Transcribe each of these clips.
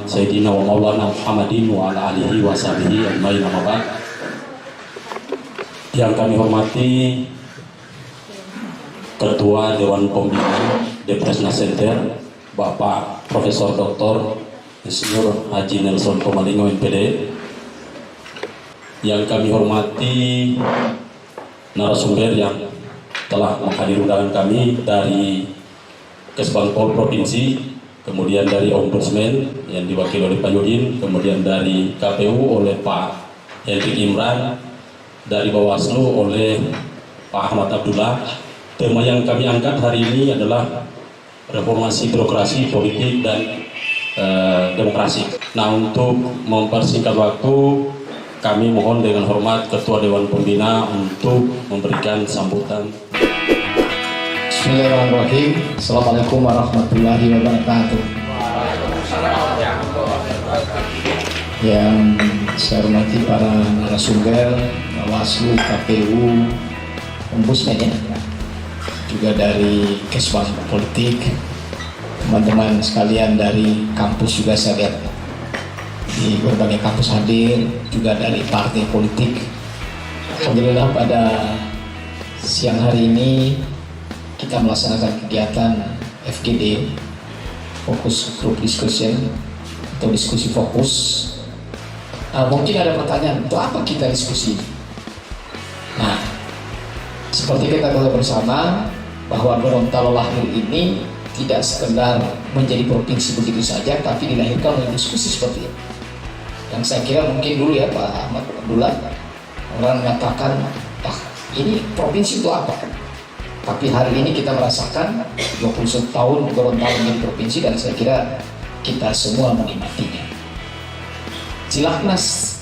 Sayyidina wa maulana Muhammadin wa ala alihi wa sahbihi ajmain, amma ba'd. Yang kami hormati Ketua Dewan Pembina Depresna Center, Bapak Profesor Dr. Insinyur Haji Nelson Pomalingo MPD. Yang kami hormati narasumber yang telah menghadiri undangan kami dari Kesbangpol Provinsi, kemudian dari Ombudsman yang diwakili oleh Pak Yudin, kemudian dari KPU oleh Pak Hendrik Imran, dari Bawaslu oleh Pak Ahmad Abdullah. Tema yang kami angkat hari ini adalah reformasi birokrasi, politik, dan demokrasi. Nah, untuk mempersingkat waktu, kami mohon dengan hormat Ketua Dewan Pembina untuk memberikan sambutan. Bismillahirrahmanirrahim. Assalamualaikum warahmatullahi wabarakatuh. Yang saya hormati para narasumber, Bawaslu, KPU, Ombudsman, juga dari Kesbang Politik, teman-teman sekalian dari kampus juga saya lihat di berbagai kampus hadir, juga dari partai politik. Alhamdulillah pada siang hari ini kita melaksanakan kegiatan FGD, Focus Group Discussion atau diskusi fokus. Mungkin ada pertanyaan, untuk apa kita diskusi? Nah, seperti kita ketahui bersama bahwa Gorontalo lahir ini tidak sekedar menjadi provinsi begitu saja, tapi dilahirkan oleh diskusi seperti ini. Yang saya kira mungkin dulu ya Pak Ahmad Abdullah, orang mengatakan, ini provinsi itu apa? Tapi hari ini kita merasakan 21 tahun Gorontalo menjadi provinsi, dan saya kira kita semua menikmatinya. Silaknas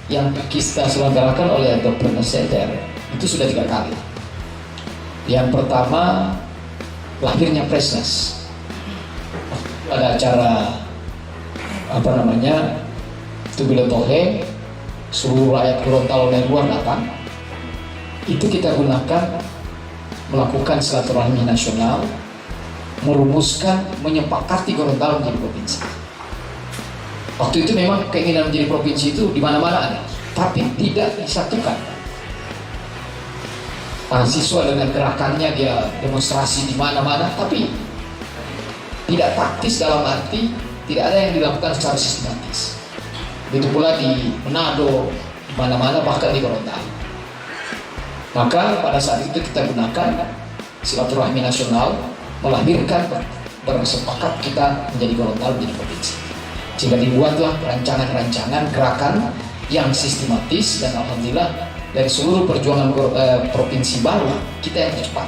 yang kita selenggarakan oleh Dr. Center itu sudah 3 kali. Yang pertama, lahirnya Presnas. Pada acara Tubilotohe, seluruh rakyat Gorontalo dari luar datang. Itu kita gunakan melakukan silaturahmi nasional, merumuskan, menyepakati Gorontalo menjadi provinsi. Waktu itu memang keinginan menjadi provinsi itu di mana-mana ada, tapi tidak disatukan. Mahasiswa dengan gerakannya dia demonstrasi di mana-mana, tapi tidak taktis dalam arti tidak ada yang dilakukan secara sistematis. Begitu pula di Manado, di mana-mana, bahkan di Gorontalo. Maka pada saat itu kita gunakan silaturahmi nasional, melahirkan bersepakat kita menjadi Gorontalo menjadi provinsi. Sehingga dibuatlah rancangan-rancangan gerakan yang sistematis, dan alhamdulillah dari seluruh perjuangan provinsi baru kita yang tercepat.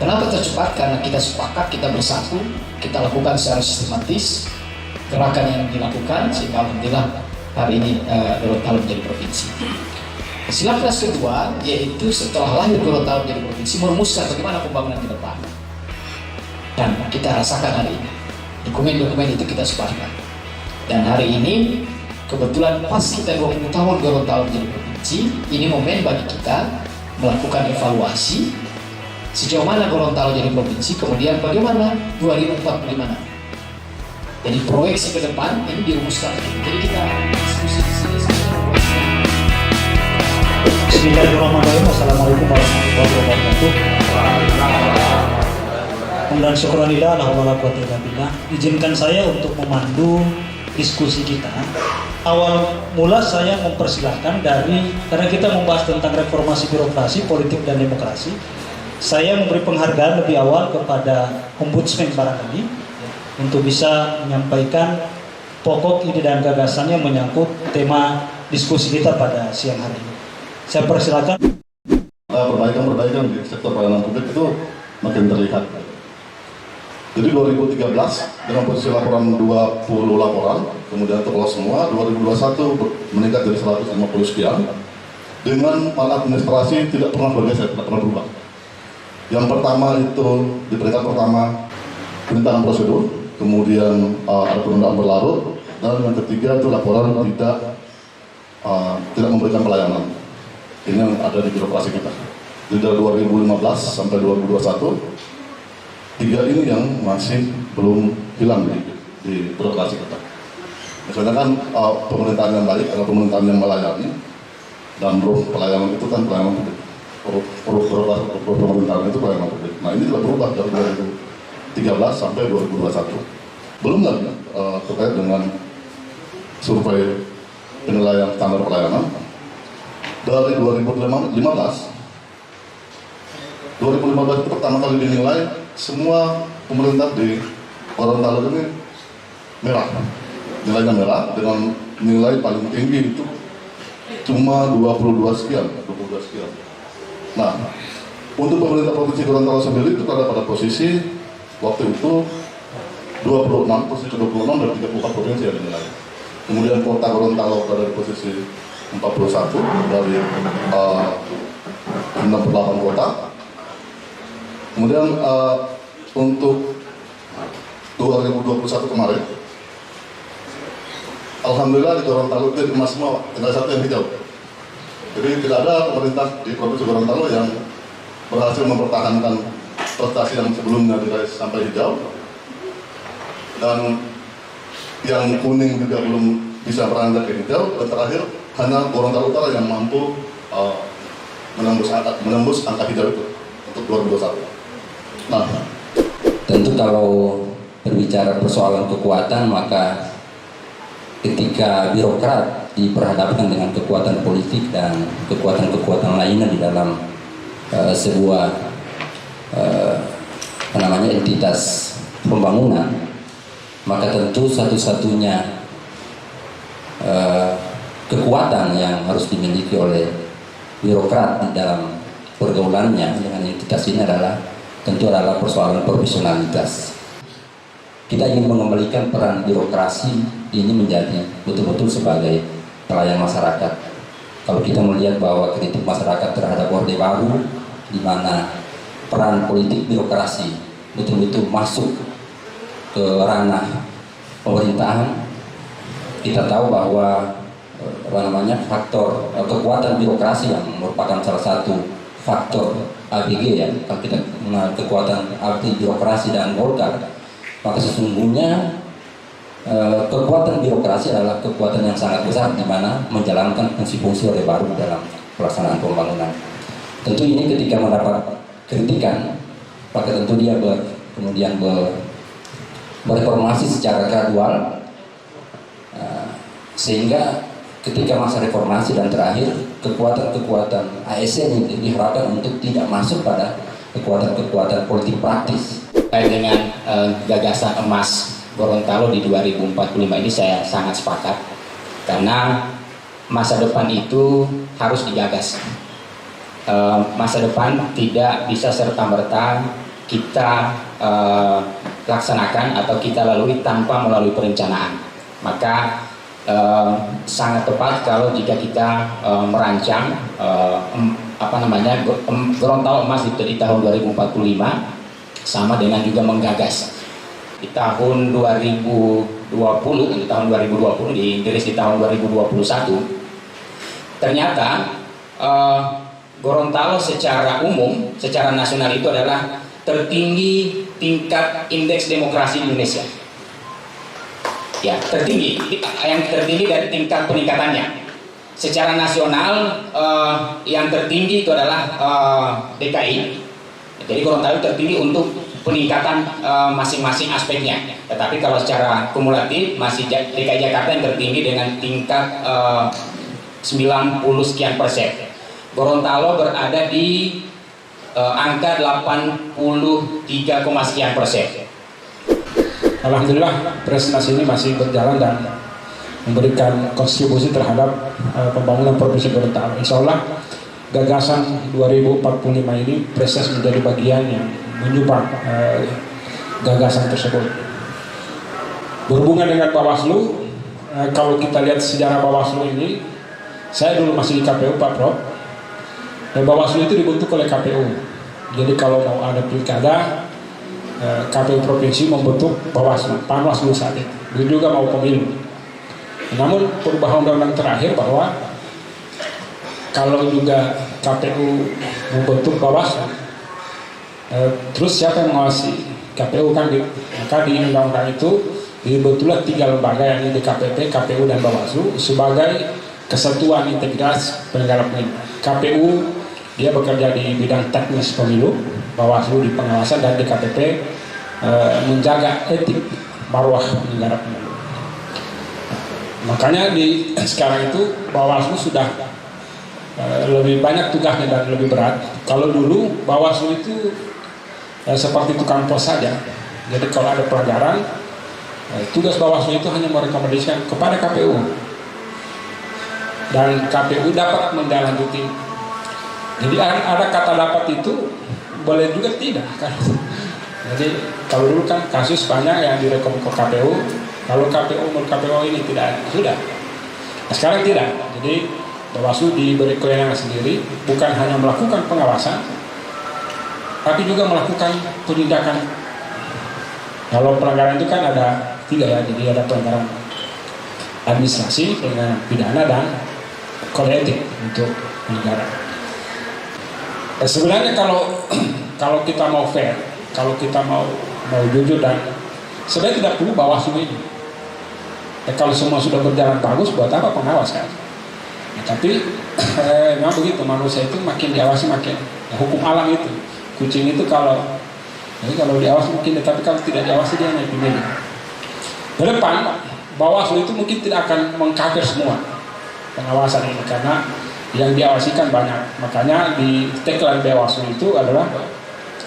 Kenapa tercepat? Karena kita sepakat, kita bersatu, kita lakukan secara sistematis gerakan yang dilakukan, sehingga alhamdulillah hari ini Gorontalo menjadi provinsi. Silaknas kedua, yaitu setelah lahir Gorontalo menjadi provinsi, merumuskan bagaimana pembangunan ke depan. Dan kita rasakan hari ini, dokumen-dokumen itu kita sebarkan. Dan hari ini, kebetulan pas kita 20 tahun Gorontalo menjadi provinsi, ini momen bagi kita melakukan evaluasi sejauh mana Gorontalo jadi provinsi, kemudian bagaimana 2045 nanti. Jadi proyeksi ke depan ini dirumuskan. Jadi kita diskusi di sini. Bismillahirrahmanirrahim. Assalamualaikum warahmatullahi wabarakatuh. Dan syukurillah, izinkan saya untuk memandu diskusi kita. Awal mula saya mempersilahkan karena kita membahas tentang reformasi birokrasi, politik, dan demokrasi. Saya memberi penghargaan lebih awal kepada Ombudsman barangkali untuk bisa menyampaikan pokok ide dan gagasannya menyangkut tema diskusi kita pada siang hari ini. Saya persilakan. Perbaikan di sektor pelayanan publik itu makin terlihat. Jadi 2013 dengan posisi laporan 20 laporan, kemudian terlolos semua. 2021 meningkat dari 150 sekian. Dengan maladministrasi tidak pernah bergeser, tidak pernah berubah. Yang pertama itu di peringkat pertama perintahan prosedur, kemudian ada penundaan berlarut, dan yang ketiga itu laporan tidak memberikan pelayanan. Ini yang ada di birokrasi kita. Jadi dari 2015 sampai 2021, 3 ini yang masih belum hilang di birokrasi kita. Misalnya kan pemerintahan yang baik adalah pemerintahan yang melayani, dan pelayanan itu kan pelayanan publik. Pemerintahan itu pelayanan publik. Nah ini telah berubah dari 2013 sampai 2021. Belum lagi terkait dengan survei penilaian standar pelayanan dari 2015 itu pertama kali dinilai semua pemerintah di Gorontalo ini merah, nilainya merah dengan nilai paling tinggi itu cuma 22 sekian. Nah, untuk pemerintah Provinsi Gorontalo sendiri itu pada posisi waktu itu 26, posisi 26 dari 34 provinsi yang dinilai. Kemudian kota Gorontalo pada di posisi 41 dari 68 kota. Kemudian untuk 2021 kemarin, alhamdulillah di Gorontalo itu emas semua, tidak satu yang hijau. Jadi tidak ada pemerintah di Provinsi Gorontalo yang berhasil mempertahankan prestasi yang sebelumnya diraih sampai hijau, dan yang kuning juga belum bisa beranjak ke hijau, dan terakhir hanya Gorontalo Utara yang mampu menembus angka hijau itu untuk 2021. Nah, tentu kalau berbicara persoalan kekuatan, maka ketika birokrat diperhadapkan dengan kekuatan politik dan kekuatan-kekuatan lainnya di dalam sebuah entitas pembangunan, maka tentu satu-satunya kekuatan yang harus dimiliki oleh birokrat di dalam pergaulannya dengan entitas ini tentu adalah persoalan profesionalitas. Kita ingin mengembalikan peran birokrasi ini menjadi betul-betul sebagai pelayan masyarakat. Kalau kita melihat bahwa kritik masyarakat terhadap Orde Baru, di mana peran politik birokrasi betul-betul masuk ke ranah pemerintahan, kita tahu bahwa faktor kekuatan birokrasi yang merupakan salah satu faktor ABG, ya, kalau kita mengenal kekuatan arti birokrasi dan Golkar, maka sesungguhnya kekuatan birokrasi adalah kekuatan yang sangat besar di mana menjalankan fungsi-fungsi Orde Baru dalam pelaksanaan pembangunan. Tentu ini ketika mendapat kritikan, maka tentu dia kemudian bereformasi secara gradual, sehingga ketika masa reformasi dan terakhir, kekuatan-kekuatan ASN itu diharapkan untuk tidak masuk pada kekuatan-kekuatan politik praktis. Dengan gagasan emas Gorontalo di 2045 ini saya sangat sepakat, karena masa depan itu harus digagas. Masa depan tidak bisa serta-merta kita laksanakan atau kita lalui tanpa melalui perencanaan. Maka sangat tepat kalau jika kita merancang Gorontalo emas di tahun 2045, sama dengan juga menggagas di tahun 2020, diinggris di tahun 2021. Ternyata Gorontalo secara umum, secara nasional itu adalah tertinggi tingkat indeks demokrasi di Indonesia. Ya, tertinggi, yang tertinggi dari tingkat peningkatannya. Secara nasional yang tertinggi itu adalah DKI. Jadi Gorontalo tertinggi untuk peningkatan masing-masing aspeknya. Tetapi kalau secara kumulatif masih DKI Jakarta yang tertinggi dengan tingkat 90 sekian persen. Gorontalo berada di angka 83, sekian persen. Alhamdulillah prestasi ini masih berjalan dan memberikan kontribusi terhadap pembangunan Provinsi Gorontalo. Insya Allah gagasan 2045 ini prestasi menjadi bagian yang menyupport gagasan tersebut. Berhubungan dengan Bawaslu, kalau kita lihat sejarah Bawaslu ini, saya dulu masih di KPU, Pak Prof. Dan Bawaslu itu dibentuk oleh KPU. Jadi kalau mau ada pilkada, KPU provinsi membentuk Bawaslu, Panwaslu saat itu. Begitu juga mau pemilu. Namun perubahan undang-undang terakhir bahwa kalau juga KPU membentuk Bawaslu, terus siapa yang mengawasi KPU kan? Maka di undang-undang itu Jadi betulnya 3 lembaga yang ini DKPP, KPU dan Bawaslu sebagai kesatuan integritas penyelenggara pemilu. KPU dia bekerja di bidang teknis pemilu, Bawaslu di pengawasan, dan DKPP menjaga etik marwah penyelenggara pemilu. Makanya di sekarang itu Bawaslu sudah lebih banyak tugasnya dan lebih berat. Kalau dulu Bawaslu itu seperti tukang pos saja. Jadi kalau ada pelanggaran, tugas Bawaslu itu hanya merekomendasikan kepada KPU, dan KPU dapat menindaklanjuti. Jadi ada kata dapat itu boleh juga tidak kan. Jadi kalau dulu kan kasus banyak yang direkom ke KPU, kalau KPU menurut KPU ini tidak sudah. Nah, sekarang tidak. Jadi Bawaslu diberi kewenangan sendiri, bukan hanya melakukan pengawasan, tapi juga melakukan penindakan. Kalau pelanggaran itu kan ada 3 ya, jadi ada pelanggaran administrasi, pelanggaran pidana, dan kode etik untuk negara. Sebenarnya kalau kita mau fair, kalau kita mau jujur, dan sebenarnya tidak perlu Bawaslu ini. Kalau semua sudah berjalan bagus, buat apa pengawas kan? Tapi memang begitu, manusia itu makin diawasi makin hukum alam itu. Kucing itu jadi kalau diawasi mungkin, tapi kalau tidak diawasi dia naik media. Ke depan Bawaslu itu mungkin tidak akan mengcover semua pengawasan ini, karena yang diawasikan banyak. Makanya di tagline Bawaslu itu adalah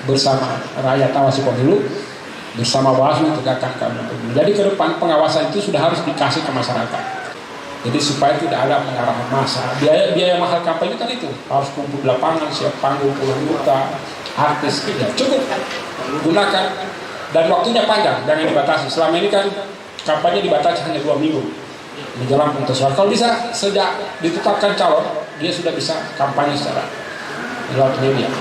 bersama rakyat awasi pemilu, bersama Bawaslu tegakkan keadilan pemilu. Jadi ke depan pengawasan itu sudah harus dikasih ke masyarakat. Jadi supaya tidak ada pengarahan massa. Biaya mahal kampanye kan itu harus kumpul lapangan, siap panggung, puluhan juta, artis, ya cukup gunakan, dan waktunya panjang, jangan dibatasi. Selama ini kan kampanye dibatasi hanya 2 minggu menjelang penentuan. Kalau bisa sejak ditetapkan calon, dia sudah bisa kampanye secara lewat media.